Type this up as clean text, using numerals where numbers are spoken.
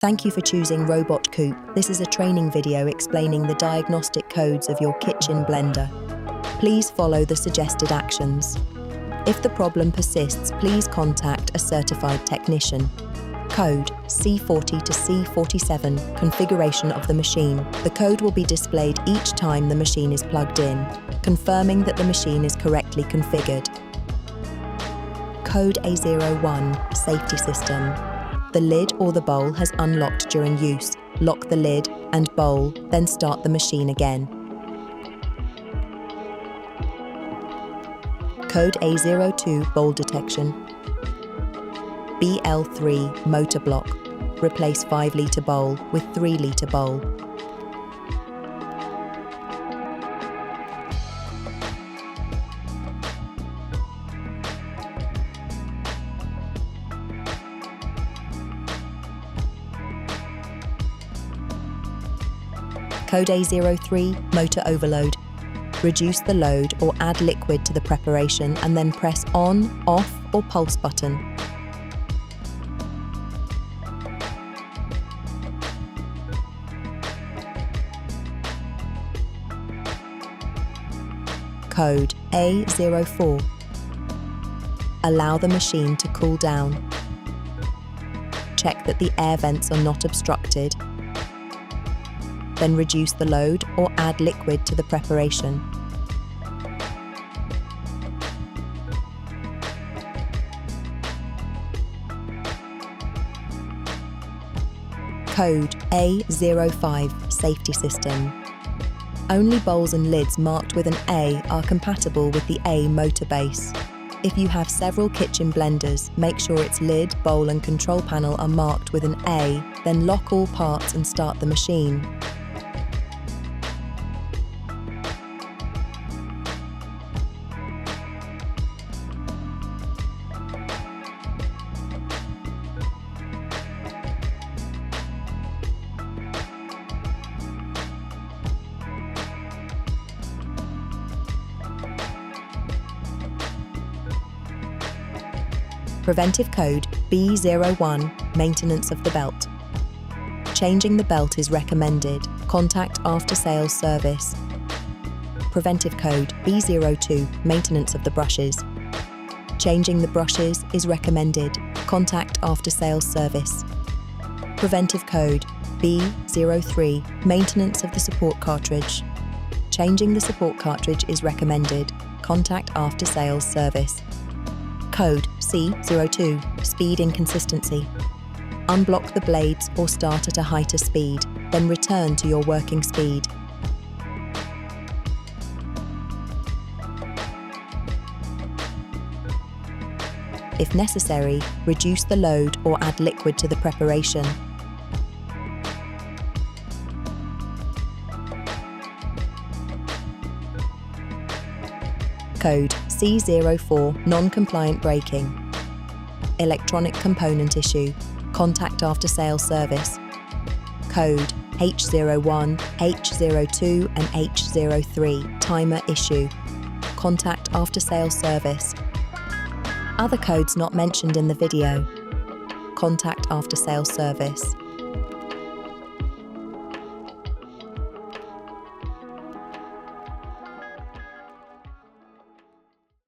Thank you for choosing Robot-Coupe. This is a training video explaining the diagnostic codes of your kitchen blender. Please follow the suggested actions. If the problem persists, please contact a certified technician. Code C40 to C47, configuration of the machine. The code will be displayed each time the machine is plugged in, confirming that the machine is correctly configured. Code A01, safety system. The lid or the bowl has unlocked during use. Lock the lid and bowl, then start the machine again. Code A02, bowl detection. BL3, motor block. Replace 5-litre bowl with 3-litre bowl. Code A03, motor overload. Reduce the load or add liquid to the preparation and then press on, off or pulse button. Code A04. Allow the machine to cool down. Check that the air vents are not obstructed. Then reduce the load or add liquid to the preparation. Code A05, safety system. Only bowls and lids marked with an A are compatible with the A motor base. If you have several kitchen blenders, make sure its lid, bowl and control panel are marked with an A, then lock all parts and start the machine. Preventive code B01, maintenance of the belt. Changing the belt is recommended. Contact after-sales service. Preventive code B02, maintenance of the brushes. Changing the brushes is recommended. Contact after-sales service. Preventive code B03, maintenance of the support cartridge. Changing the support cartridge is recommended. Contact after-sales service. Code C02, speed inconsistency. Unblock the blades or start at a heighter speed, then return to your working speed. If necessary, reduce the load or add liquid to the preparation. Code C04, non-compliant braking. Electronic component issue. Contact after-sales service. Code H01, H02 and H03, timer issue. Contact after-sales service. Other codes not mentioned in the video. Contact after-sales service.